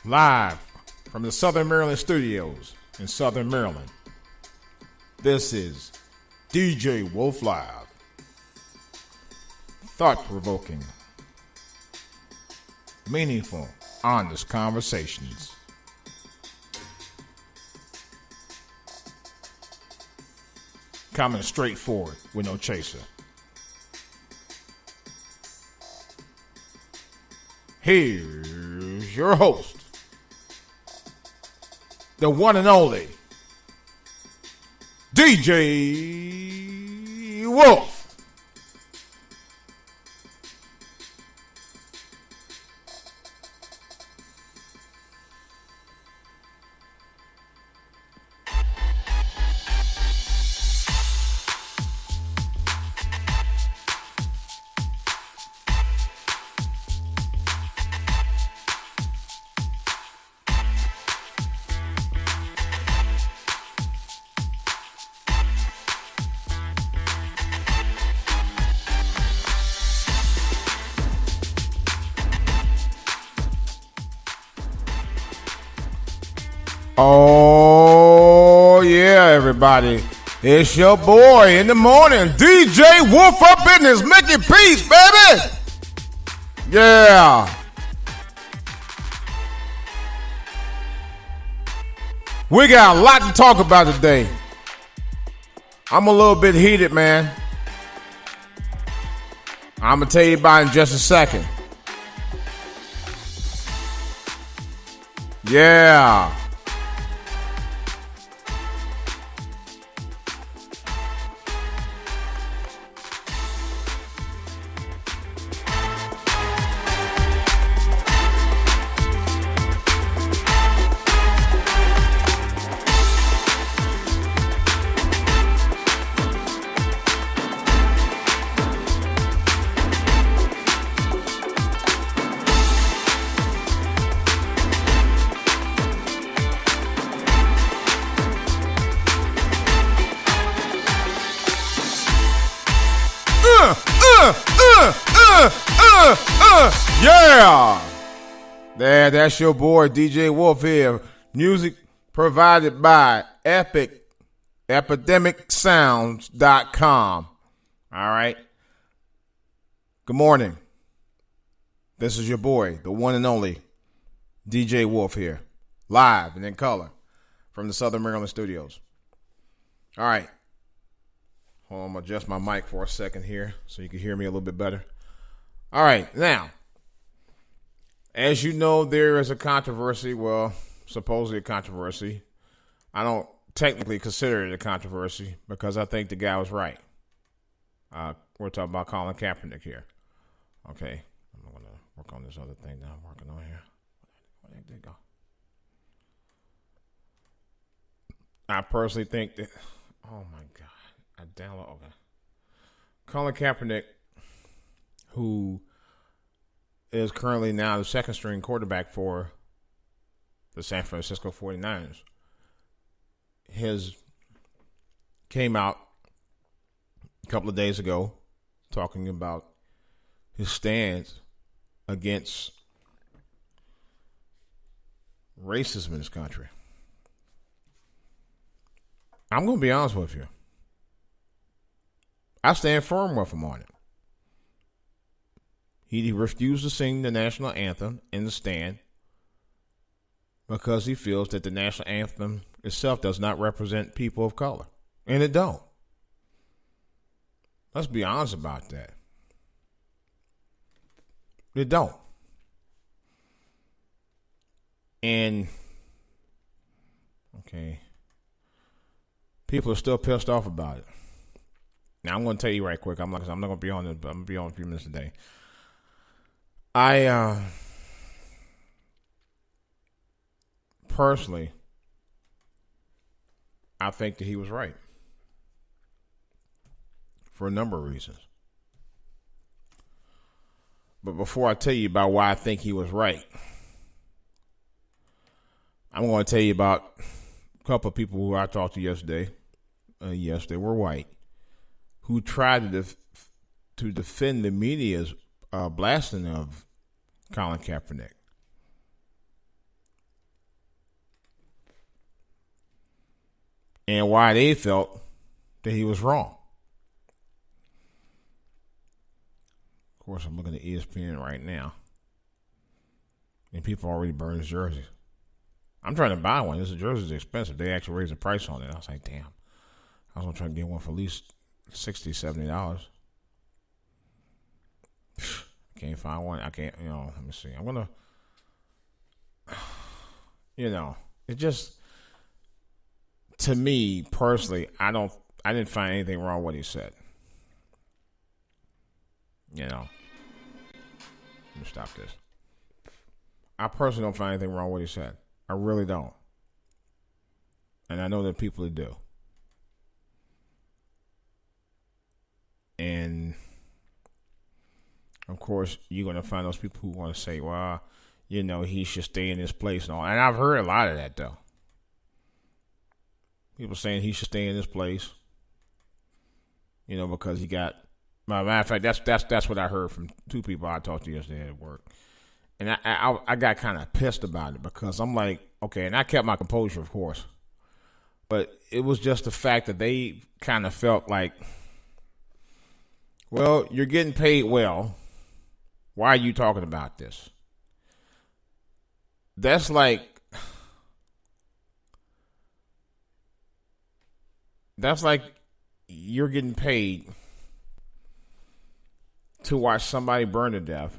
Live from the Southern Maryland studios in Southern Maryland. This is DJ Wolf Live. Thought-provoking, meaningful, honest conversations. Coming straight forward with no chaser. Here's your host, the one and only DJ Wolf. Oh, yeah, everybody. It's your boy in the morning, DJ Wolf up in this Mickey Peace, baby. Yeah. We got a lot to talk about today. I'm a little bit heated, man. I'm going to tell you about it in just a second. Yeah. Yeah. That's your boy DJ Wolf here. Music provided by epidemicsounds.com. All right. Good morning. This is your boy, the one and only DJ Wolf here, live and in color from the Southern Maryland studios. All right. Hold on, I'm going to adjust my mic for a second here so you can hear me a little bit better. All right, now, as you know, there is a controversy, well, supposedly a controversy. I don't technically consider it a controversy because I think the guy was right. We're talking about Colin Kapernick here. Okay, I'm going to work on this other thing that I'm working on here. Where did it go? I personally think that, oh my God. Okay. Colin Kaepernick, who is currently now the second string quarterback for the San Francisco 49ers, came out a couple of days ago talking about his stance against racism in this country. I'm going to be honest with you. I stand firm with him on it. He refused to sing the national anthem in the stand because he feels that the national anthem itself does not represent people of color. And it don't. Let's be honest about that. It don't. And, okay, people are still pissed off about it. Now, I'm going to tell you right quick. I'm not going to be on it, but I'm going to be on a few minutes today. I personally, I think that he was right for a number of reasons. But before I tell you about why I think he was right, I'm going to tell you about a couple of people who I talked to yesterday. Yes, they were white, who tried to defend the media's blasting of Colin Kaepernick. and why they felt that he was wrong. Of course, I'm looking at ESPN right now, and people already burned his jersey. I'm trying to buy one. This jersey's expensive. They actually raised the price on it. I was like, damn. I was going to try to get one for at least $60, $70. I can't find one. I can't, let me see. I'm going to, it just, to me, personally, I didn't find anything wrong with what he said. Let me stop this. I personally don't find anything wrong with what he said. I really don't. And I know there are people that do. And, of course, you're going to find those people who want to say, well, he should stay in this place and all. And I've heard a lot of that, though. People saying he should stay in this place, because he got. Matter of fact, that's what I heard from two people I talked to yesterday at work. And I got kind of pissed about it because I'm like, okay, and I kept my composure, of course. But it was just the fact that they kind of felt like, well, you're getting paid well. Why are you talking about this? That's like you're getting paid to watch somebody burn to death.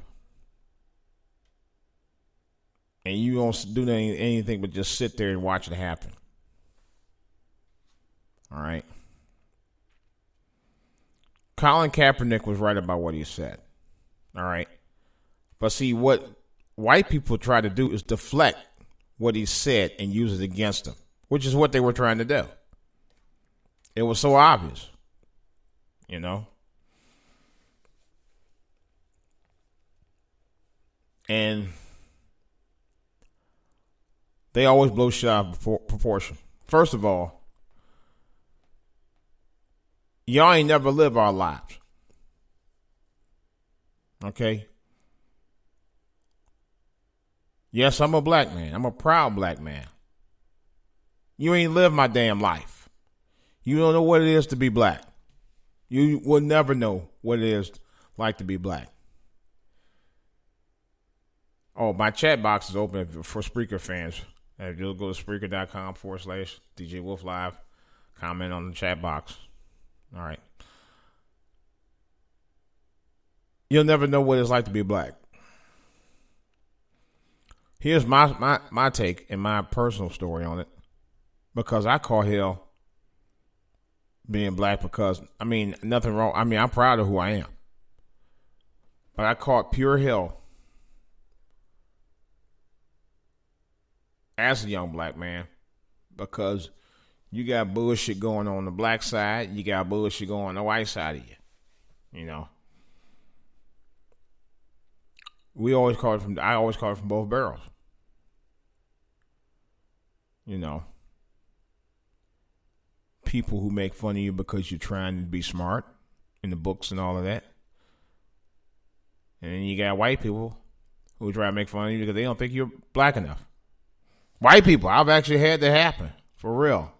And you don't do anything but just sit there and watch it happen. All right. Colin Kapernick was right about what he said. All right. But see, what white people try to do is deflect what he said and use it against him, which is what they were trying to do. It was so obvious, And they always blow shit out of proportion. First of all, y'all ain't never lived our lives. Okay? Yes, I'm a black man. I'm a proud black man. You ain't lived my damn life. You don't know what it is to be black. You will never know what it is like to be black. Oh, my chat box is open for Spreaker fans. If you'll go to Spreaker.com/DJ Wolf Live, comment on the chat box. All right. You'll never know what it's like to be black. Here's my take and my personal story on it. Because I call hell being black because, nothing wrong. I'm proud of who I am. But I call it pure hell as a young black man, because you got bullshit going on the black side, you got bullshit going on the white side of you. I always call it from both barrels. People who make fun of you because you're trying to be smart in the books and all of that. And then you got white people who try to make fun of you because they don't think you're black enough. White people, I've actually had that happen, for real.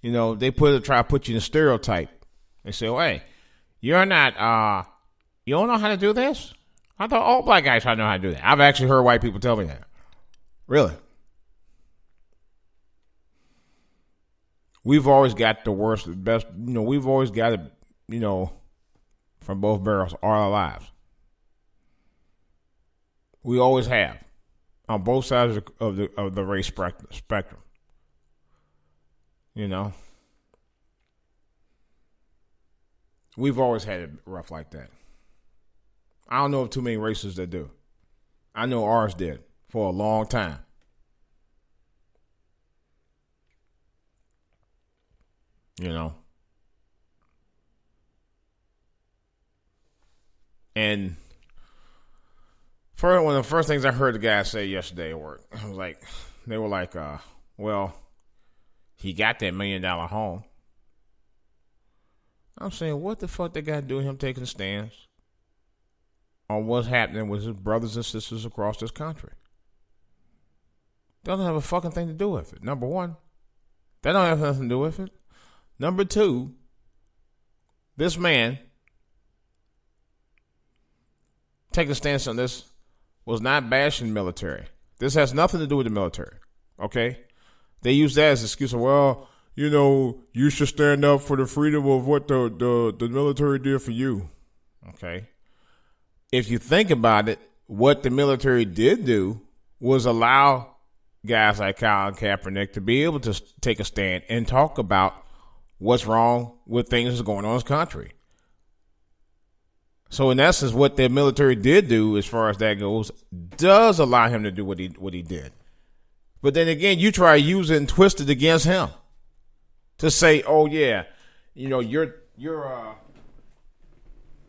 They try to put you in a stereotype. They say, oh, hey, you're not, you don't know how to do this? I thought all black guys know how to do that. I've actually heard white people tell me that. Really? We've always got the worst, the best, we've always got it, from both barrels all our lives. We always have. On both sides of the race spectrum. We've always had it rough like that. I don't know of too many races that do. I know ours did for a long time. And one of the first things I heard the guy say yesterday at work, they were like, well, he got that $1 million home. I'm saying, what the fuck they got to do with him taking a stance on what's happening with his brothers and sisters across this country? Doesn't have a fucking thing to do with it. Number one. That don't have nothing to do with it. Number two, this man taking a stance on this was not bashing the military. This has nothing to do with the military, okay? They use that as an excuse of, well, you know, you should stand up for the freedom of what the military did for you, okay? If you think about it, what the military did do was allow guys like Colin Kapernick to be able to take a stand and talk about what's wrong with things that's going on in this country. So in essence, what the military did do, as far as that goes, does allow him to do what he did. But then again, you try to use it and twist it against him to say, "Oh yeah, you know, you're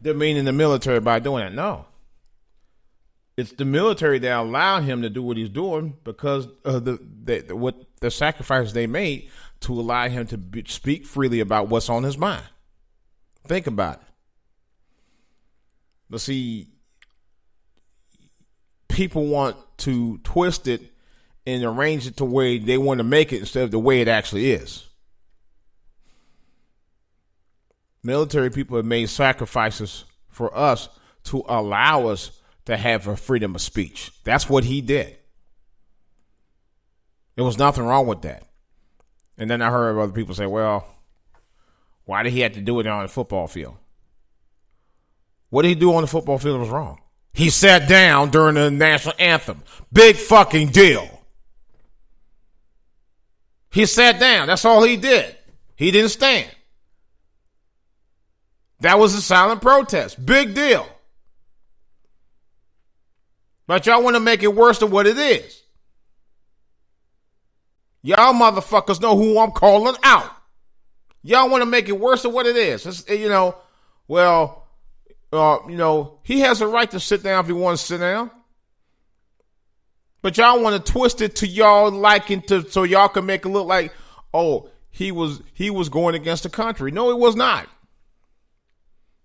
demeaning the military by doing that." No, it's the military that allowed him to do what he's doing because of the sacrifices they made to allow him to speak freely about what's on his mind. Think about it. But see, people want to twist it and arrange it to where they want to make it instead of the way it actually is. Military people have made sacrifices for us to allow us to have a freedom of speech. That's what he did. There was nothing wrong with that. And then I heard other people say, well, why did he have to do it on the football field? What did he do on the football field was wrong? He sat down during the national anthem. Big fucking deal. He sat down. That's all he did. He didn't stand. That was a silent protest. Big deal. But y'all want to make it worse than what it is. Y'all motherfuckers know who I'm calling out. Y'all want to make it worse than what it is. It's, he has a right to sit down if he wants to sit down. But y'all want to twist it to y'all liking to, so y'all can make it look like, oh, he was going against the country. No, he was not.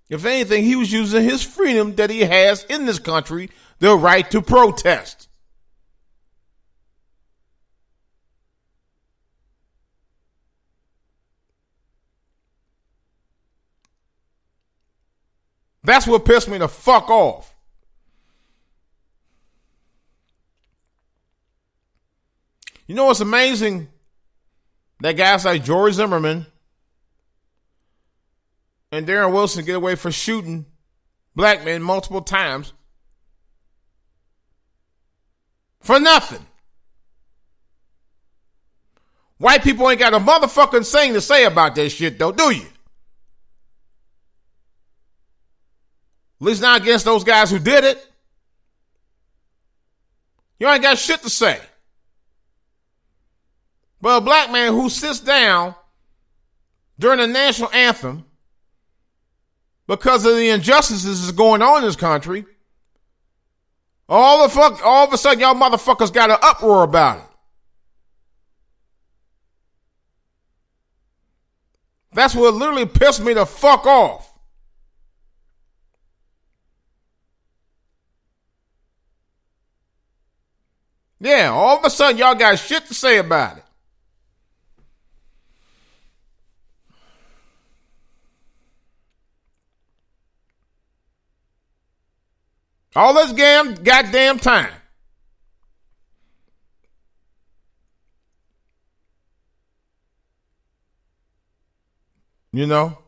If anything, he was using his freedom that he has in this country, the right to protest. That's what pissed me the fuck off. You know what's amazing? That guys like George Zimmerman and Darren Wilson get away for shooting black men multiple times for nothing. White people ain't got a motherfucking thing to say about that shit, though, do you? At least not against those guys who did it. You ain't got shit to say. But a black man who sits down during the national anthem because of the injustices that's going on in this country, all of a sudden y'all motherfuckers got an uproar about it. That's what literally pissed me the fuck off. Yeah, all of a sudden y'all got shit to say about it. All this goddamn time. You know,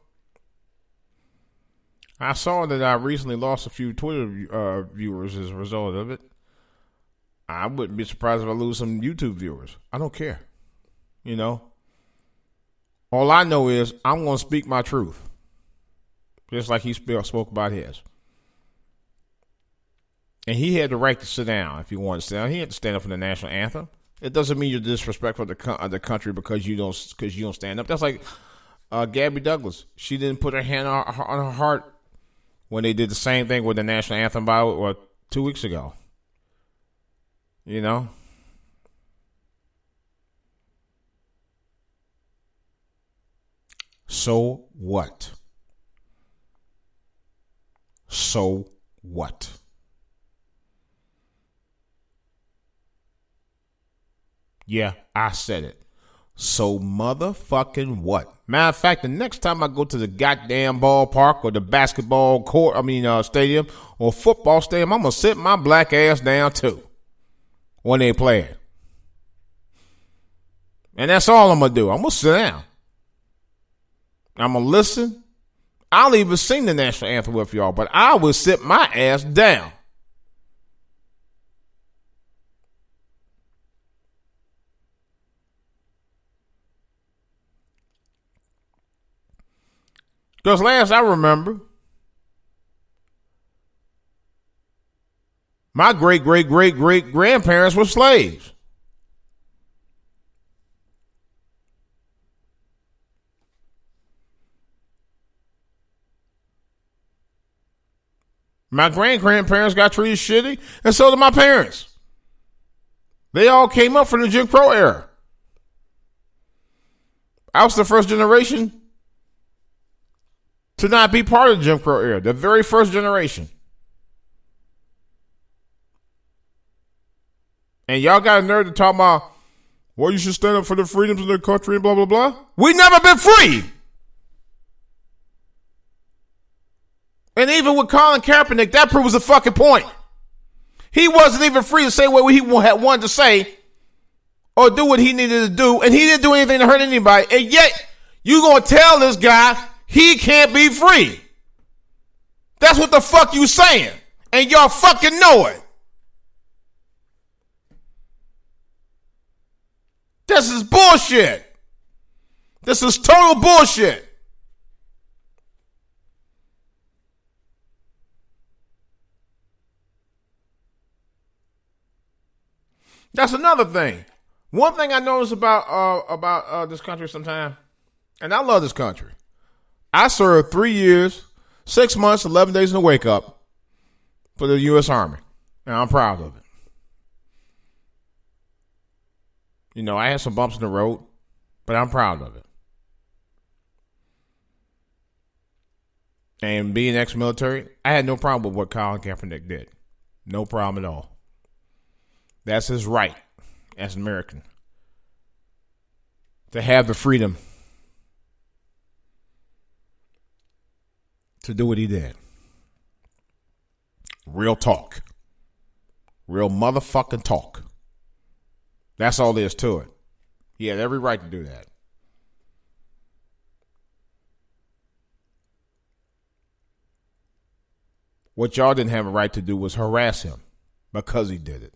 I saw that I recently lost a few Twitter viewers as a result of it. I wouldn't be surprised if I lose some YouTube viewers. I don't care. You know, all I know is I'm going to speak my truth. Just like he spoke about his. And he had the right to sit down if he wanted to sit down. He had to stand up for the national anthem. It doesn't mean you're disrespectful of the country because you don't stand up. That's like Gabby Douglas. She didn't put her hand on her heart when they did the same thing with the national anthem about 2 weeks ago. You know? So what? So what? Yeah, I said it. So motherfucking what? Matter of fact, the next time I go to the goddamn ballpark or the basketball court, stadium or football stadium, I'm going to sit my black ass down too when they play it. And that's all I'm going to do. I'm going to sit down. I'm going to listen. I'll even sing the national anthem with y'all, but I will sit my ass down. Because last I remember, my great-great-great-great-grandparents were slaves. My great-grandparents got treated shitty, and so did my parents. They all came up from the Jim Crow era. I was the first generation to not be part of the Jim Crow era. The very first generation. And y'all got a nerve to talk about, well, you should stand up for the freedoms of the country and blah, blah, blah. We never been free. And even with Colin Kapernick, that proves a fucking point. He wasn't even free to say what he wanted to say or do what he needed to do. And he didn't do anything to hurt anybody. And yet, you gonna tell this guy he can't be free. That's what the fuck you saying. And y'all fucking know it. This is bullshit. This is total bullshit. That's another thing. One thing I notice about this country sometimes, and I love this country. I served 3 years, 6 months, 11 days in the wake up for the U.S. Army. And I'm proud of it. You know, I had some bumps in the road, but I'm proud of it. And being ex-military, I had no problem with what Colin Kaepernick did. No problem at all. That's his right as an American to have the freedom to do what he did. Real talk. Real motherfucking talk. That's all there is to it. He had every right to do that. What y'all didn't have a right to do was harass him because he did it.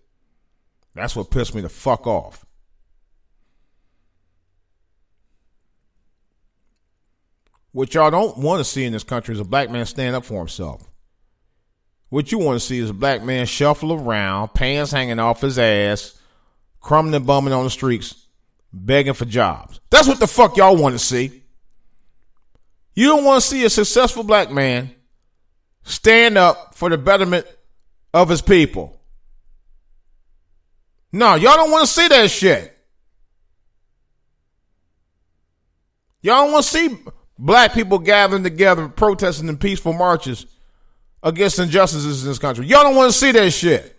That's what pissed me the fuck off. What y'all don't want to see in this country is a black man stand up for himself. What you want to see is a black man shuffle around, pants hanging off his ass, crumbing and bumming on the streets, begging for jobs. That's what the fuck y'all want to see. You don't want to see a successful black man stand up for the betterment of his people. No, y'all don't want to see that shit. Y'all don't want to see black people gathering together, protesting in peaceful marches against injustices in this country. Y'all don't want to see that shit.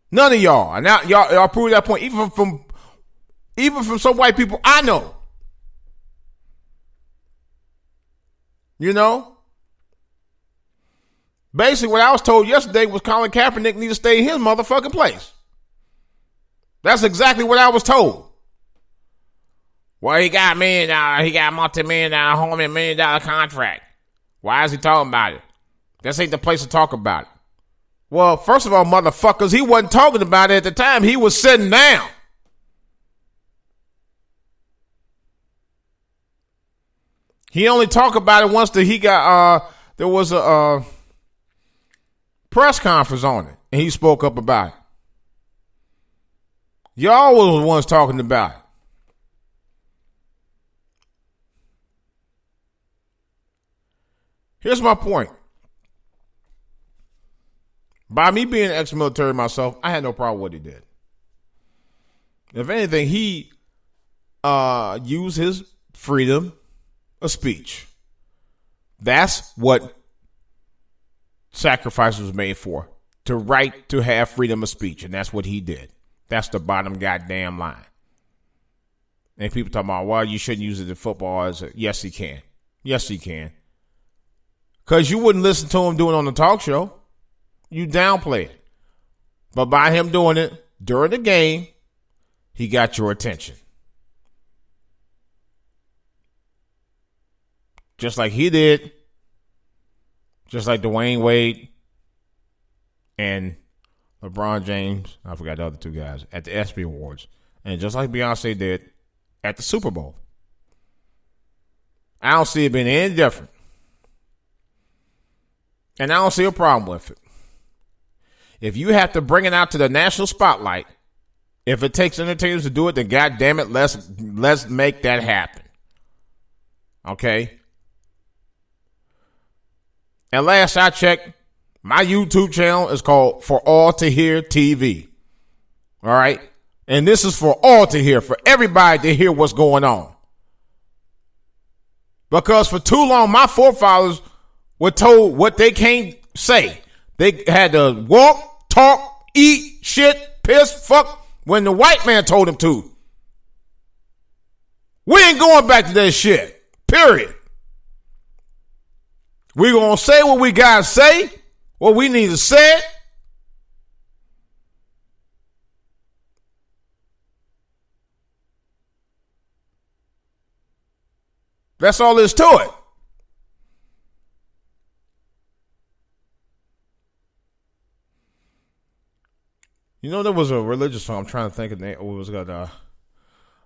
None of y'all. And now y'all prove that point even from some white people I know. You know? Basically, what I was told yesterday was Colin Kaepernick need to stay in his motherfucking place. That's exactly what I was told. Well, he got $1 million. He got a multi-million-dollar home and $1 million contract. Why is he talking about it? This ain't the place to talk about it. Well, first of all, motherfuckers, he wasn't talking about it at the time. He was sitting down. He only talked about it once that he got, there was a press conference on it, and he spoke up about it. Y'all were the ones talking about it. Here's my point. By me being ex-military myself, I had no problem with what he did. If anything, he used his freedom of speech. That's what sacrifice was made for. To right to have freedom of speech. And that's what he did. That's the bottom goddamn line. And people talking about, well, you shouldn't use it in football. Yes, he can. Yes, he can. Because you wouldn't listen to him doing it on the talk show. You downplay it. But by him doing it during the game, he got your attention. Just like he did. Just like Dwayne Wade and LeBron James, I forgot the other two guys, at the ESPY Awards. And just like Beyonce did at the Super Bowl. I don't see it being any different. And I don't see a problem with it. If you have to bring it out to the national spotlight, if it takes entertainers to do it, then goddamn it, let's make that happen. Okay? And last I checked, my YouTube channel is called For All to Hear TV. All right? And this is for all to hear, for everybody to hear what's going on. Because for too long, my forefathers were told what they can't say. They had to walk, talk, eat, shit, piss, fuck, when the white man told them to. We ain't going back to that shit. Period. We gonna say what we gotta say, what we need to say. That's all there is to it. You know, there was a religious song. I'm trying to think of the name. Oh, it was got,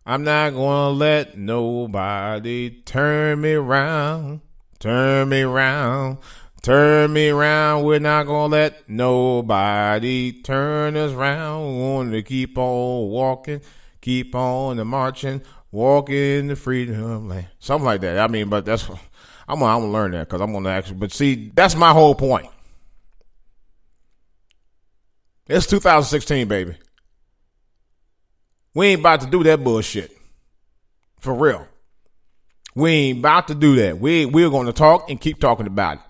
I'm not going to let nobody turn me around. Turn me around. Turn me around. We're not going to let nobody turn us around. We're going to keep on walking. Keep on marching. Walk in the freedom land. Something like that. I mean, but that's, I'm gonna learn that because I'm going to actually, but see, that's my whole point. It's 2016, baby. We ain't about to do that bullshit. For real. We ain't about to do that. We're going to talk and keep talking about it.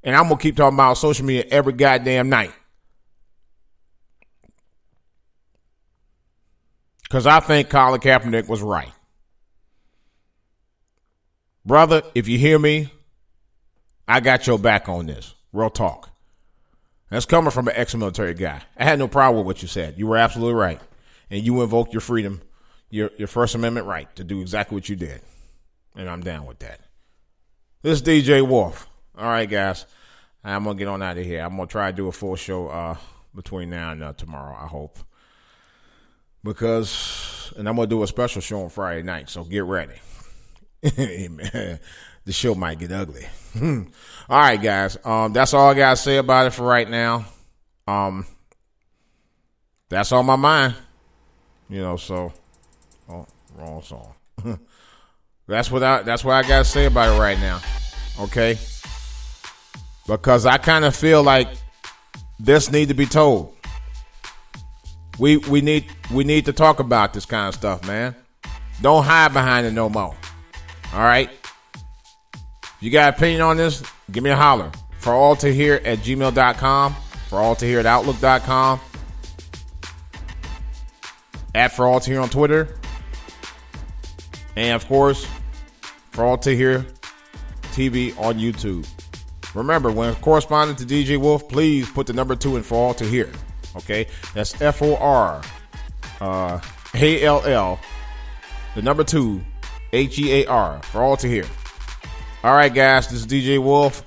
And I'm going to keep talking about social media every goddamn night. Because I think Colin Kapernick was right. Brother, if you hear me, I got your back on this. Real talk. That's coming from an ex-military guy. I had no problem with what you said. You were absolutely right. And you invoked your freedom, your First Amendment right to do exactly what you did. And I'm down with that. This is DJ Wolf. All right, guys. I'm going to get on out of here. I'm going to try to do a full show between now and tomorrow, I hope. And I'm going to do a special show on Friday night, so get ready. Man, the show might get ugly. All right, guys. That's all I got to say about it for right now. That's on my mind. You know, so. Oh, wrong song. That's what I got to say about it right now. Okay? Because I kind of feel like this need to be told. We need to talk about this kind of stuff, man. Don't hide behind it no more. All right? If you got an opinion on this, give me a holler. For all to hear at gmail.com. For all to hear at outlook.com. At for all to hear on Twitter. And of course, for all to hear TV on YouTube. Remember, when corresponding to DJ Wolf, please put the number 2 in for all to hear. Okay, that's FOR ALL, the number 2 HEAR for all to hear. All right, guys, this is DJ Wolf.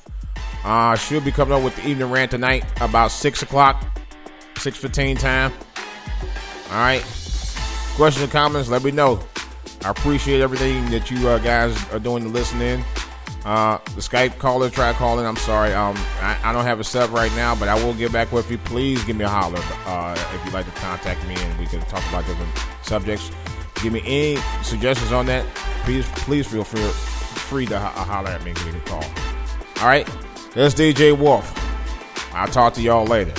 Should be coming up with the evening rant tonight about 6 o'clock, 6:15 time. All right, questions and comments, let me know. I appreciate everything that you guys are doing to listen in. The Skype caller, try calling. I'm sorry. I don't have it set up right now, but I will get back with you. Please give me a holler if you'd like to contact me and we can talk about different subjects. Give me any suggestions on that. Please feel free to holler at me and give me a call. All right. That's DJ Wolf. I'll talk to y'all later.